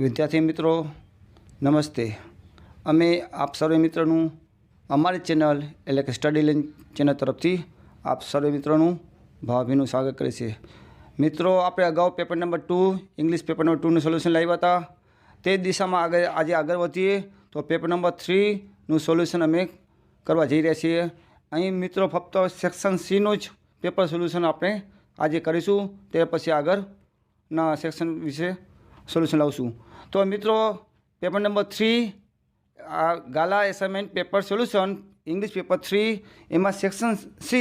विद्यार्थी मित्रों नमस्ते। अमे आप सर्वे मित्रों अमारी चेनल एटले के स्टडी लेन चेनल तरफथी आप सर्वे मित्रों भावभीનું स्वागत करे छे। मित्रों आपणे अगाऊ paper number 2 English paper number 2 નું सोल्यूशन लाव्या हता। ते दिशामां आज आगळ वधीए तो पेपर नंबर 3 નું सोल्यूशन अमे करवा जई रह्या छीए। अहीं मित्रों फक्त सेक्शन सी નું ज पेपर सोल्यूशन आपणे आज करीशुं, ते पछी आगळना सेक्शन विषे सोल्यूशन लावशुं। तो मित्रों पेपर नंबर 3 गाला assignment paper solution English paper 3 एमां सेक्शन सी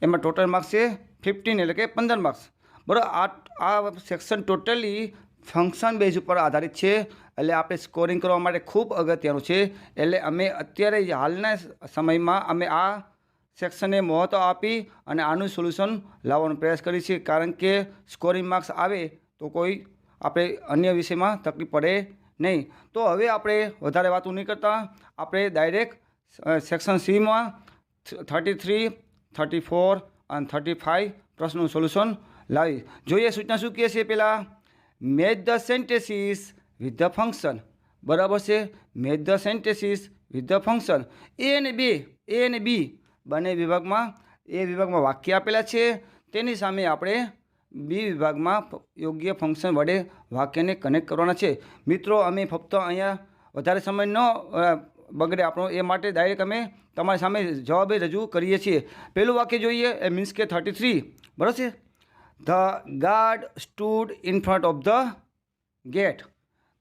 एमां टोटल मार्क्स है 15 एटले के 15 मार्क्स बराबर। आ सेक्शन टोटली फंक्शन बेज पर आधारित है एटले आपणे स्कोरिंग करवा माटे खूब अगत्यनुं छे। एटले अमे अत्यारे हालना समयमां अमे आ सेक्शनने महत्व आपी अने आनुं सोल्यूशन लावવાનો प्रयास करीए छीए, कारण के स्कोरिंग मार्क्स आवे तो कोई આપણે अन्य विषय में तकलीफ पड़े नहीं। तो हवे आपणे वधारे वातो नहीं करता, आपणे डायरेक्ट सेक्शन सी में 33, 34 और 35 प्रश्नों सोल्यूशन लावी जोईए। सूचना शू कहे छे? पहला मैच ध सेंटेन्सीस विथ ध फंक्शन बराबर से। मैच ध सेंटेन्सीस विथ ध फंक्शन ए अने बी बने विभाग में ए विभाग में वाक्य आपेला छे, तेनी सामे आपणे बी विभाग में योग्य फंक्शन वडे वाक्य ने कनेक्ट करवाना छे। मित्रों अमे फक्त अहींया वधारे समय न बगड़े आपणो ए माटे डायरेक्ट अमे तमारी सामे जवाब रजू करीए छीए। पहेलुं वाक्य जोईए ए मीन्स के 33 बराबर छे। The guard stood in front of the gate.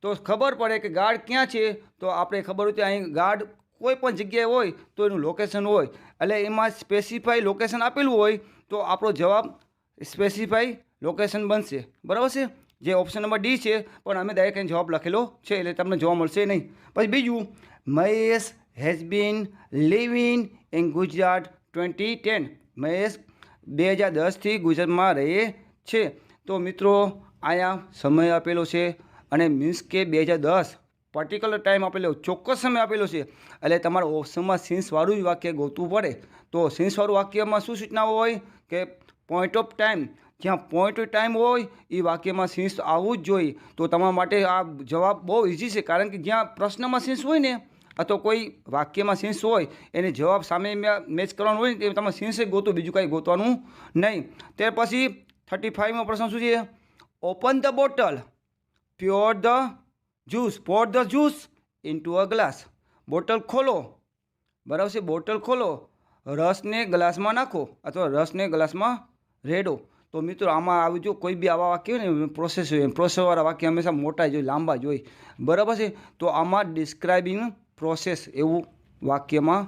तो खबर पड़े कि गार्ड क्या छे, तो आपणे खबर होय अहीं गार्ड कोई पण जग्याए होय तो एनुं लोकेशन होय एटले एमां स्पेसिफाई लोकेशन आपेलुं होय तो आपणो जवाब स्पेसिफाई लोकेशन बनशे बराबर है। जे ऑप्शन नंबर डी है पण अमे डायरेक्ट जवाब लखेलो है एटले तमने जोवा मळशे नहीं। पछी बीजू Mahesh has been living in Gujarat 2010। Mahesh 2010 थी गुजरात में रहे छे। तो मित्रों आया समय आपेलो है अने मीन्स के 2010 पर्टिक्युलर टाइम आपेलो, चोक्कस समय आपेलो है एटले तमारे ऑप्शन में सीन्सवाळुं ज वाक्य गोतवुं पड़े। तो सीन्सवाळुं वाक्य में शुं सूचना होय के पॉइंट ऑफ टाइम, ज्यां पॉइंट ऑफ टाइम होय ए वाक्य में सीन्स आवुं ज जोईए। तो तमारा माटे आ जवाब बहुत इजी है, कारण कि ज्यां प्रश्न में सीन्स होय ने अथवा कोई वाक्य में सीन्स होय एने जवाब सामे मैच करवानो होय ने तमारे सीन्स गोतो, बीजुं कांई गोतवानुं नहीं। त्यार पछी 35 मो प्रश्न शुं छे? ओपन ध बोटल प्योर ध ज्यूस पोर ध juice into a glass. Bottle खोलो बराबर है, बोटल खोलो रस ने ग्लास में नाखो अथवा रस ने ग्लास में रेडो। तो मित्रों आमा आवी जो कोई भी आवा वाक्य ने प्रोसेस हो, प्रोसेसवाळा वाक्य हमेशा मोटा जोईए, लांबा जोईए बराबर है। तो आमा डिस्क्राइबिंग प्रोसेस एवं वाक्य में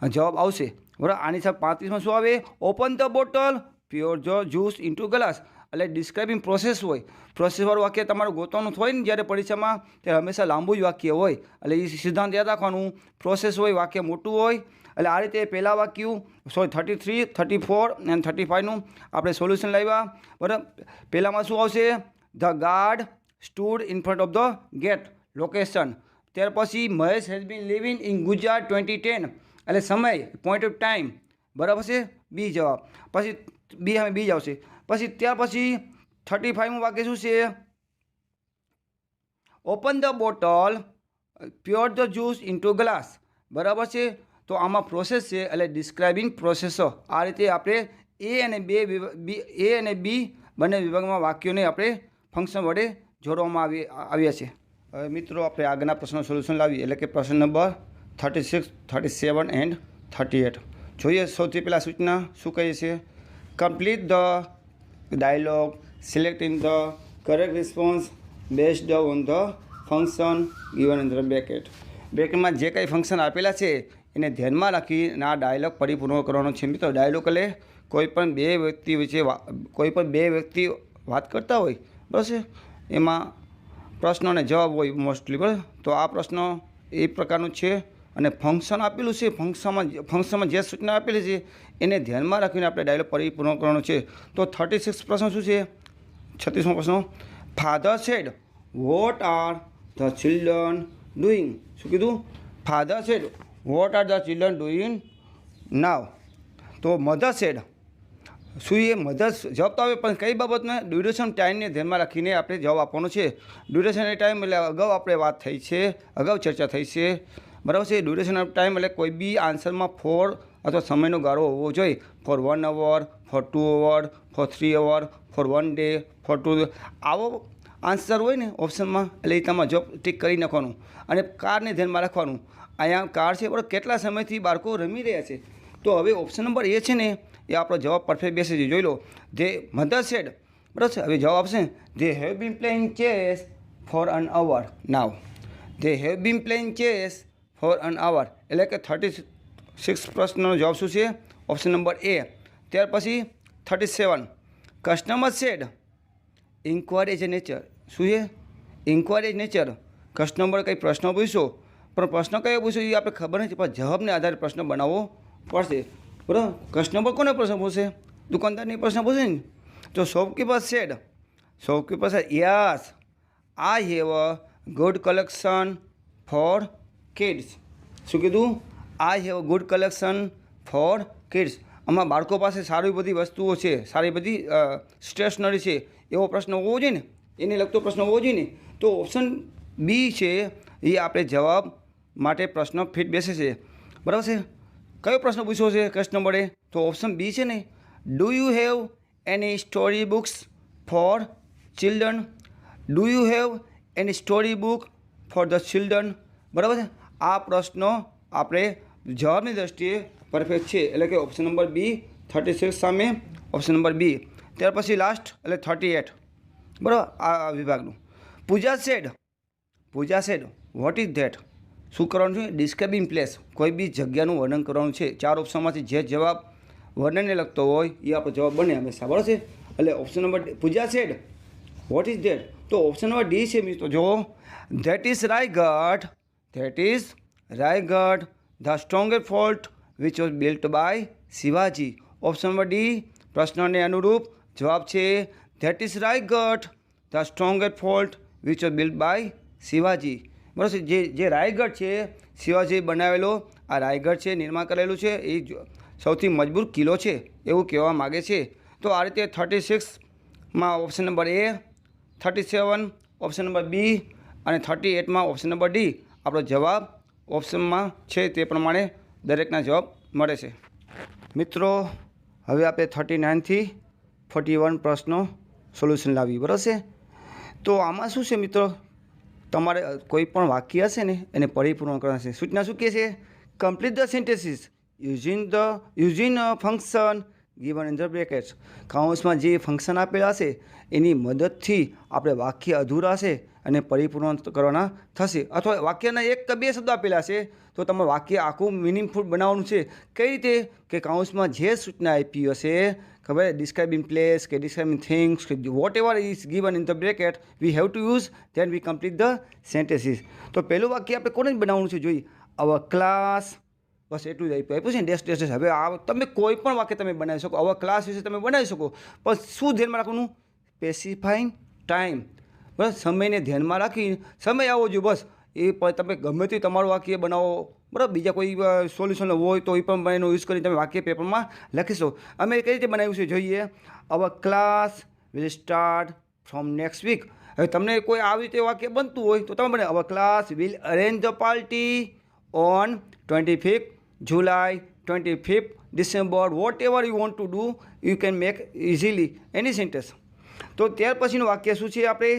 जवाब आवशे बराबर। आनी साथ 35 में शुं आवे? ओपन ध बोटल प्योर ध ज्यूस इनटू ग्लास। એટલે ડિસ્ક્રાઇબિંગ પ્રોસેસ હોય, પ્રોસેસવાળું વાક્ય તમારે ગોતવાનું હોય ને જ્યારે પરીક્ષામાં ત્યારે હંમેશા લાંબુ જ વાક્ય હોય, એટલે એ સિદ્ધાંત યાદ રાખવાનું। પ્રોસેસ હોય વાક્ય મોટું હોય એટલે આ રીતે પહેલાં વાક્યું 33, 34 અને 35નું આપણે સોલ્યુશન લાવ્યા બરાબર। પહેલાંમાં શું આવશે? The guard stood in front of the gate location. ત્યાર પછી Mahesh has been living in Gujarat 2010 એટલે સમય પોઈન્ટ ઓફ ટાઈમ બરાબર છે, બી જવાબ। પછી બી હવે બી જ આવશે। પછી ત્યાર પછી 35મું વાક્ય શું છે? Open the bottle pure the juice into glass બરાબર છે। તો આમાં પ્રોસેસ છે એટલે ડિસ્ક્રાઇબિંગ પ્રોસેસો। આ રીતે આપણે એ અને બી બંને વિભાગમાં વાક્યોને આપણે ફંક્શન વડે જોડવામાં આવ્યા છે। હવે મિત્રો આપણે આગળના પ્રશ્નનું સોલ્યુશન લાવીએ, એટલે કે પ્રશ્ન નંબર 36, 37 એન્ડ 38 જોઈએ। સૌથી પહેલાં સૂચના શું કહે છે? Complete the dialogue selecting the correct response based on the function given in the bracket। બ્રેકેટમાં જે કંઈ ફંક્શન આપેલા છે એને ધ્યાનમાં રાખીને આ ડાયલોગ પરિપૂર્ણ કરવાનો છે। મિત્રો ડાયલોગ એટલે કોઈ પણ બે વ્યક્તિ વાત કરતા હોય બરાબર છે, એમાં પ્રશ્ન અને જવાબ હોય મોસ્ટલી બરાબર। તો આ પ્રશ્ન એ પ્રકારનું છે અને ફંક્શન આપેલું છે, ફંક્શનમાં જે સૂચના આપેલી છે એને ધ્યાનમાં રાખીને આપણે ડાયલોગ પરિપૂર્ણ કરવાનો છે। તો 36 પ્રશ્ન શું છે? 36મો પ્રશ્ન father said what are the children doing. શું કીધું? Father said what are the children doing now. તો મધર સેડ શું એ મધર જવાબ તો આવે પણ કઈ બાબતને ડ્યુરેશન ટાઈમને ધ્યાનમાં રાખીને આપણે જવાબ આપવાનો છે. ડ્યુરેશન ઓફ ટાઈમ એટલે અગાઉ આપણે વાત થઈ છે, અગાઉ ચર્ચા થઈ છે, બરાબર છે. ડ્યુરેશન ઓફ ટાઈમ એટલે કોઈ બી આન્સરમાં ફોર અથવા સમયનો ગાળો હોવો જોઈએ. ફોર 1 અવર, ફોર 2 અવર, ફોર 3 અવર, ફોર 1 ડે, ફોર 2, આવો આન્સર હોય ને ઓપ્શનમાં એટલે એ તમારે જવાબ ટીક કરી નાખવાનું. અને કારને ધ્યાનમાં રાખવાનું. અહીંયા કાર છે બરાબર, કેટલા સમયથી બાળકો રમી રહ્યા છે. તો હવે ઓપ્શન નંબર એ છે ને એ આપણો જવાબ પરફેક્ટ બેસે છે. જોઈ લો, જે મધર સેડ, બરાબર છે. હવે જવાબ આપશે they have been playing chess for an hour now. They have been playing chess for an hour એટલે કે 36 પ્રશ્નનો જવાબ શું છે? Option number A. ત્યાર પછી 37 customer said inquiry as a nature. શું છે? Inquiry as nature. કસ્ટમર કંઈ પ્રશ્ન પૂછશો, પણ પ્રશ્ન કયો પૂછ્યો એ આપણે ખબર નથી, પણ જવાબને આધારે પ્રશ્ન બનાવવો પડશે, બરાબર. કસ્ટમર કોને પ્રશ્ન પૂછે? દુકાનદારની પ્રશ્ન પૂછે ને. તો shopkeeper said, shopkeeper said yes I have a good collection for kids. શું કીધું? I have a good collection for kids. આમાં બાળકો પાસે સારી બધી વસ્તુઓ છે, સારી બધી સ્ટેશનરી છે, એવો પ્રશ્ન હોવો જોઈએ ને, એને લગતો પ્રશ્ન હોવો જોઈએ ને. તો ઓપ્શન બી છે એ આપણે જવાબ માટે પ્રશ્ન ફિટ બેસે છે, બરાબર છે. કયો પ્રશ્ન પૂછ્યો છે કસ્ટમરે? તો ઓપ્શન બી છે ને. Do you have any story books four children? Do you have any story book for the children? બરાબર છે. આ પ્રશ્નો આપણે જવાબની દ્રષ્ટિએ પરફેક્ટ છે, એટલે કે ઓપ્શન નંબર બી 36 સામે ઓપ્શન નંબર બી. ત્યાર પછી લાસ્ટ એટલે 38, બરાબર, આ વિભાગનું. Pooja said, Pooja said what is that? શું કરવાનું છે? ડિસ્ક્રાઇબિંગ પ્લેસ, કોઈ બી જગ્યાનું વર્ણન કરવાનું છે. 4 ઓપ્શનમાંથી જે જવાબ વર્ણનને લગતો હોય એ આપણો જવાબ બને હંમેશા, બરાબર છે. એટલે option number Puja said what is that? તો ઓપ્શન નંબર ડી છે મિત્રો. જો that is Raigad, that is Raigad the strongest fort which was built by Shivaji. Option number D પ્રશ્નને અનુરૂપ જવાબ છે that is Raigad the strongest fort which was built by Shivaji, બરાબર છે. જે રાયગઢ છે શિવાજી બનાવેલો આ રાયગઢ છે, નિર્માણ કરેલું છે, એ સૌથી મજબૂત કિલ્લો છે એવું કહેવા માગે છે. તો આ રીતે 36માં ઓપ્શન નંબર એ, 37 ઓપ્શન નંબર બી અને 38માં ઓપ્શન નંબર ડી આપણો જવાબ ઓપ્શનમાં છે તે પ્રમાણે દરેકના જવાબ મળે છે. મિત્રો હવે આપણે 39થી 41 પ્રશ્નો સોલ્યુશન લાવી, બરાબર છે. તો આમાં શું છે મિત્રો, તમારે કોઈ પણ વાક્ય હશે ને એને પરિપૂર્ણ કરવાનું છે. સૂચના શું કહે છે? Complete the sentences using function given in the brackets. કૌંસમાં જે ફંક્શન આપેલા હશે એની મદદથી આપણે વાક્ય અધૂરા છે અને પરિપૂર્ણ કરવાના થશે. અથવા વાક્યના 1 કે 2 શબ્દ આપેલા છે તો તમારે વાક્ય આખું મિનિંગફુલ બનાવવાનું છે. કઈ રીતે? કે કૌંસમાં જે સૂચના આપી હશે, ખબર, ડિસ્ક્રાઇબિંગ પ્લેસ કે ડિસ્ક્રાઇબિંગ થિંગ્સ કે whatever is given in the bracket we have to use then we complete the sentences. તો પહેલું વાક્ય આપણે કોને બનાવવાનું છે? જોઈએ અવર ક્લાસ, બસ એટલું જ આપ્યું છે ને, ડેશ ડેશ ડેશ. હવે આ તમે કોઈ પણ વાક્ય તમે બનાવી શકો, અવર ક્લાસ વિશે તમે બનાવી શકો, પણ શું ધ્યાનમાં રાખવાનું? સ્પેસિફાઈંગ ટાઈમ, બસ સમયને ધ્યાનમાં રાખી સમય આવવો જોઈએ, બસ એ પણ તમે ગમે તે તમારું વાક્ય બનાવો, બરાબર. બીજા કોઈ સોલ્યુશન હોય તો એ પણ એનો યુઝ કરીને તમે વાક્ય પેપરમાં લખીશો. અમે કઈ રીતે બનાવ્યું છે જોઈએ. Our class will start from next week. હવે તમને કોઈ આવી રીતે વાક્ય બનતું હોય તો તમે બને our class will arrange the party on 25th July, 25th December, whatever you want to do, you can make easily any sentence. તો ત્યાર પછીનું વાક્ય શું છે? આપણે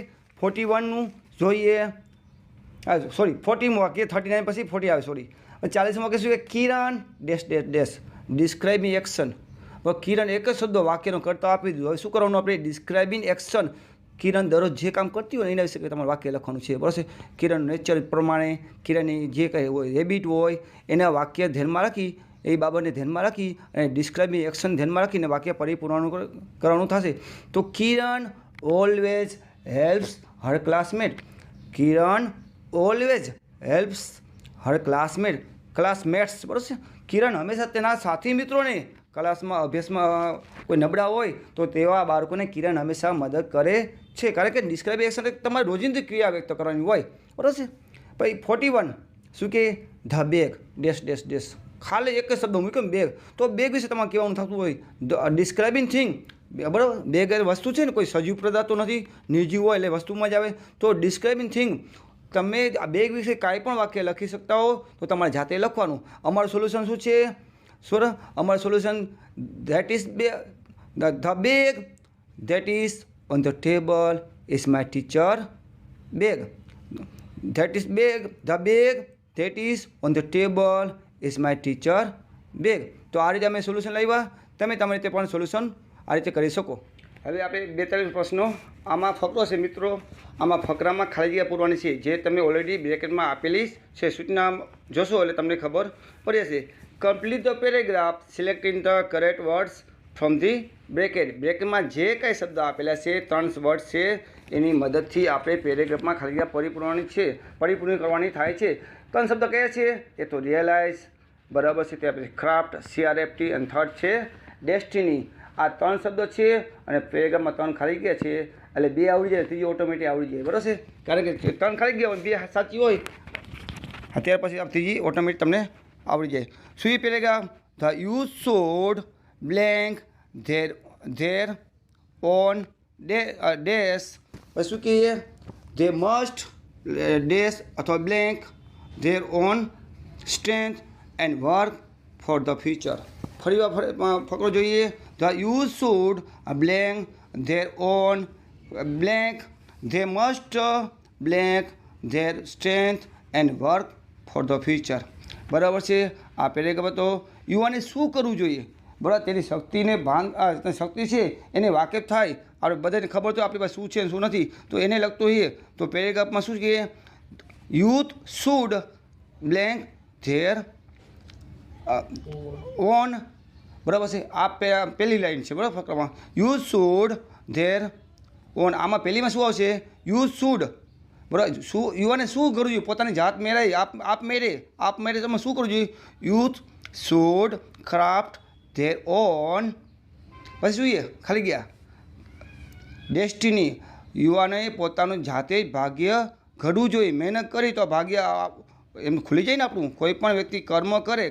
41નું જોઈએ, સોરી 40મું વાક્ય, 39 પછી 40 આવે, સોરી. 40મું વાક્ય શું છે? Kiran dash dash dash describing action. Kiran એક જ શબ્દ વાક્યનો કરતા આપી દીધું. હવે શું કરવાનું આપણે? Describing action. કિરણ દરરોજ જે કામ કરતી હોય એના વિશે તમારે વાક્ય લખવાનું છે, બરાબર છે. કિરણ નેચર પ્રમાણે કિરણની જે કંઈ હોય હેબિટ હોય એના વાક્ય ધ્યાનમાં રાખી, એ બાબતને ધ્યાનમાં રાખી અને ડિસ્ક્રાઇબિંગ એક્શન ધ્યાનમાં રાખીને વાક્ય પરિપૂર્ણ કરવાનું થશે. તો કિરણ ઓલવેઝ હેલ્પ્સ હર ક્લાસમેટ. કિરણ ઓલવેઝ હેલ્પ્સ હર ક્લાસમેટ્સ, બરાબર છે. કિરણ હંમેશા તેના સાથી મિત્રોને ક્લાસમાં અભ્યાસમાં કોઈ નબળા હોય તો તેવા બાળકોને કિરણ હંમેશા મદદ કરે છે, કારણ કે ડિસ્ક્રાઇબ એક્શન તમારે રોજિંદી ક્રિયા વ્યક્ત કરવાની હોય, બરાબર છે. પછી 41 શું કે the bag dash dash dash ખાલી એક જ શબ્દ મૂક્યો બેગ, તો બેગ વિશે તમારે કહેવાનું થતું હોય ડિસ્ક્રાઇબિંગ થિંગ, બરાબર. બેગ એ વસ્તુ છે ને, કોઈ સજીવ પદાર્થ તો નથી, નિર્જીવ હોય એટલે વસ્તુમાં જ આવે. તો ડિસ્ક્રાઇબિંગ થિંગ, તમે આ બેગ વિશે કાંઈ પણ વાક્ય લખી શકતા હો તો તમારે જાતે લખવાનું. અમારું સોલ્યુશન શું છે? અમારું solution that is the bag that is on the table is my teacher bag. That is bag, the bag that is on the table is my teacher bag. તો આ રીતે અમે સોલ્યુશન લાવ્યા. તમે તમારી રીતે પણ સોલ્યુશન આ રીતે કરી શકો. હવે આપણે 42 પ્રશ્નો. આમાં ફકરો છે મિત્રો. આમાં ફકરામાં ખાલી જગ્યા પૂરવાની છે, જે તમે ઓલરેડી બ્રેકેટમાં આપેલી છે. સૂચના જોશો એટલે તમને ખબર પડી જશે. Complete the paragraph selecting the correct words from the bracket. બ્રેકેટમાં જે કાંઈ શબ્દ આપેલા છે, 3 વર્ડ છે, એની મદદથી આપણે પેરેગ્રાફમાં ખાલી જગ્યા પરિપૂર્ણ કરવાની થાય છે. 3 શબ્દ કયા છે? એ તો રિયલાઇઝ, બરાબર છે, ત્યાર પછી ક્રાફ્ટ, CRAFT, અને થર્ડ છે ડેસ્ટિની. આ 3 શબ્દો છે અને પેરેગ્રાફમાં 3 ખાલી ગયા છે, એટલે 2 આવડી જાય, ત્રીજો ઓટોમેટિક આવડી જાય, બરાબર છે. કારણ કે 3 ખાલી ગયા હોય, 2 સાચી હોય, ત્યાર પછી આ ત્રીજી ઓટોમેટિક તમને આવડી જાય. શું paragraph? The use should blank there on dash. પછી શું કહીએ? ધે મસ્ટ ડેશ અથવા blank there on strength and work for the future. ફરી વાર ફકરો જોઈએ. The use should blank there on blank they must blank their strength and work for the future. બરાબર છે. આ પેરેગ્રાફ હતો. યુવાને શું કરવું જોઈએ? બરાબર, તેની શક્તિને શક્તિ છે એને વાકેફ થાય. આપણે બધાને ખબર તો આપણી પાસે શું છે શું નથી, તો એને લગતું હોઈએ તો પેરેગ્રાફમાં શું કહીએ? Youth should blank there on. બરાબર છે. આ પહેલી લાઈન છે, બરાબર, ફકરામાં યુઝ શુડ ધેર ઓન. આમાં પહેલીમાં શું આવશે? Use should. બરાબર. શું યુવાને શું કરવું જોઈએ? પોતાની જાત મેળાય આપમેળે તમે શું કરવું જોઈએ? Youth should craft their on. પછી જોઈએ ખાલી ગયા ડેસ્ટિની. યુવાને પોતાનું જાતે જ ભાગ્ય ઘડવું જોઈએ. મહેનત કરી તો ભાગ્ય એમ ખુલી જાય ને. આપણું કોઈ પણ વ્યક્તિ કાર્ય કરે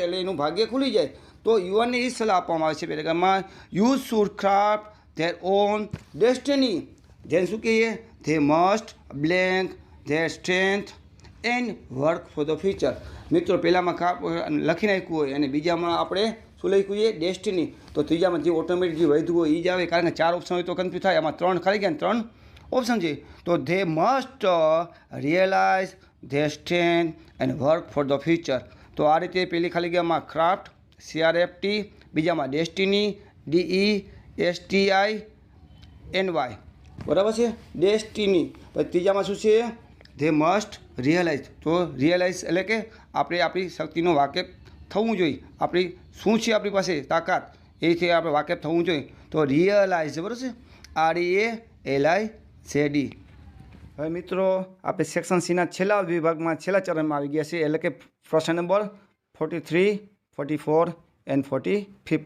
એટલે એનું ભાગ્ય ખુલી જાય. તો યુવાનને એ સલાહ આપવામાં આવે છે પેરેગ્રાફમાં. Youths should craft their own destiny. જેને શું કહીએ? They must blank their strength and work for the future. મિત્રો પહેલાંમાં લખી નાખ્યું હોય અને બીજામાં આપણે શું લખ્યું છે? ડેસ્ટિની. તો ત્રીજામાં જે ઓટોમેટિક જે વધ્યું હોય એ જ આવે, કારણ કે 4 ઓપ્શન હોય તો કન્ફ્યુઝ થાય. આમાં 3 ખાલી ગયા, 3 ઓપ્શન છે. તો they must realise they strength and work for the future. તો આ રીતે પહેલી ખાલી ગયામાં ક્રાફ્ટ, CRAFT, બીજામાં ડેસ્ટિની, DESTINY, બરાબર છે, ડેસ્ટિની. પછી ત્રીજામાં શું છે? They must realise. તો રિયલાઇઝ એટલે કે આપણે આપણી શક્તિનો વાકેફ થવું જોઈએ. આપણી શું છે આપણી પાસે તાકાત, એથી આપણે વાકેફ થવું જોઈએ. તો રિયલાઇઝ, બરાબર છે, REALIZED. હવે મિત્રો આપણે સેક્શન સીના છેલ્લા વિભાગમાં છેલ્લા ચરણમાં આવી ગયા છે, એટલે કે પ્રશ્ન નંબર 43, 44 એન્ડ 45.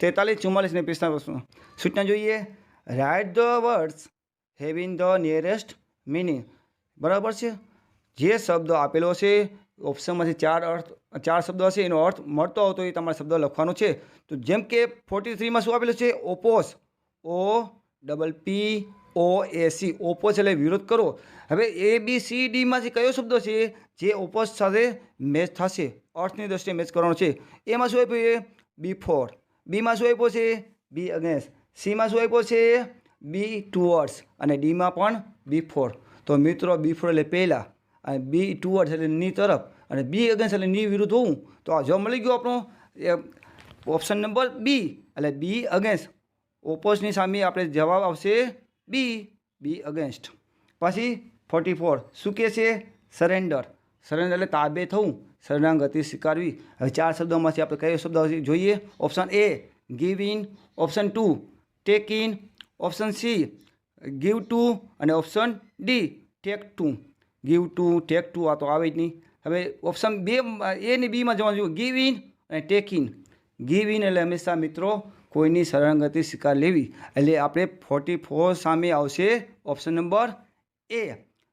43, 44 ને 45 સૂચના જોઈએ. Write the words having the nearest meaning. બરાબર છે. જે શબ્દ આપેલો છે ઓપ્શનમાંથી 4 શબ્દો હશે, એનો અર્થ મળતો આવતો એ તમારે શબ્દ લખવાનો છે. તો જેમ કે 43માં શું આપેલું છે? ઓપોઝ, OPPOSE, ઓપોઝ એટલે વિરોધ કરો. હવે ABCDમાંથી કયો શબ્દ છે જે ઓપોઝ સાથે મેચ થશે, અર્થની દ્રષ્ટિએ મેચ કરવાનો છે? એમાં શું આપ્યું છે? બિફોર. બીમાં શું આપ્યો છે? બી અગેન્સ્ટ. સીમાં શું આપ્યો છે? બી ટુવર્ડ્સ. અને ડીમાં પણ બિફોર. તો મિત્રો બિફોર એટલે પહેલાં, અને બી ટુવર્ડ્સ એટલે ની તરફ, અને બી અગેન્સ્ટ એટલે ની વિરુદ્ધ હોવું. તો આ જવાબ મળી ગયો આપણો ઓપ્શન નંબર બી, એટલે બી અગેન્સ્ટ. ઓપોઝની સામે આપણે જવાબ આવશે બી અગેન્સ્ટ. પછી 44 શું કહે છે? સરેન્ડર. સરેન્ડર એટલે તાબે થવું, શરણાગતિ સ્વીકારવી. હવે 4 શબ્દોમાંથી આપણે કયો શબ્દ જોઈએ? Option A give in, option 2 take in, option C give to, અને option D take to. Give to, take to આ તો આવે જ નહીં. હવે ઓપ્શન એ ને બીમાં જવાનું જોઈએ, ગીવ ઇન અને ટેક ઇન. ગીવ ઇન એટલે હંમેશા મિત્રો કોઈની શરણાગતિ સ્વીકાર લેવી, એટલે આપણે 44 સામે આવશે ઓપ્શન નંબર એ.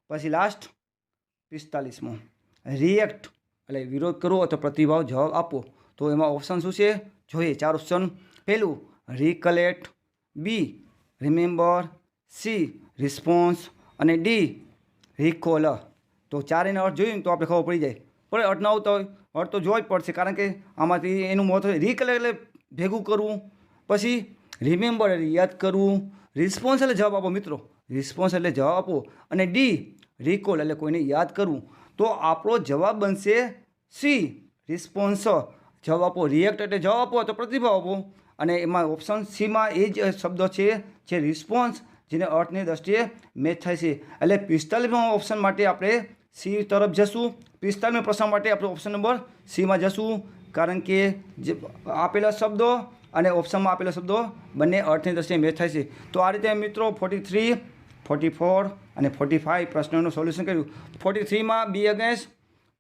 પછી લાસ્ટ 45માં રિએક્ટ એટલે વિરોધ કરવો અથવા પ્રતિભાવ જવાબ આપો. તો એમાં ઓપ્શન શું છે જોઈએ 4 ઓપ્શન. પહેલું રિકલેક્ટ, બી રિમેમ્બર, સી રિસ્પોન્સ અને ડી રિકોલ. તો ચારેયનો અર્થ જોઈએ ને તો આપણે ખબર પડી જાય. પણ અર્થ ના આવતા હોય અર્થ તો જોવા જ પડશે, કારણ કે આમાંથી એનું મહત્વ રિકલેક્ટ એટલે ભેગું કરવું, પછી રિમેમ્બર એટલે યાદ કરવું, રિસ્પોન્સ એટલે જવાબ આપો મિત્રો, રિસ્પોન્સ એટલે જવાબ આપો, અને ડી રિકોલ એટલે કોઈને યાદ કરવું. તો આપણો જવાબ બનશે સી રિસ્પોન્સ. જવાબ આપો, રિએક્ટ એટલે જવાબ આપો તો પ્રતિભાવ આપો, અને એમાં ઓપ્શન સીમાં એ જ શબ્દ છે જે રિસ્પોન્સ, જેને અર્થની દ્રષ્ટિએ મેચ થાય છે. એટલે 45માં ઓપ્શન માટે આપણે સી તરફ જશું. 45 પ્રશ્ન માટે આપણે ઓપ્શન નંબર સીમાં જશું, કારણ કે જે આપેલા શબ્દો અને ઓપ્શનમાં આપેલા શબ્દો બંને અર્થની દ્રષ્ટિએ મેચ થાય છે. તો આ રીતે મિત્રો 43, 44 અને 45 પ્રશ્નોનું સોલ્યુશન કર્યું. 43માં બી અગેન્સ્ટ,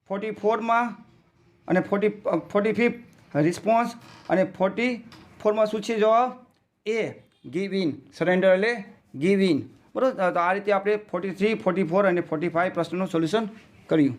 44માં અને 45 રિસ્પોન્સ, અને 44માં શું છે જવાબ એ ગીવ ઇન, સરેન્ડર એટલે ગીવ ઇન. બરાબર. તો આ રીતે આપણે 43, 44 અને 45 પ્રશ્નોનું સોલ્યુશન કર્યું.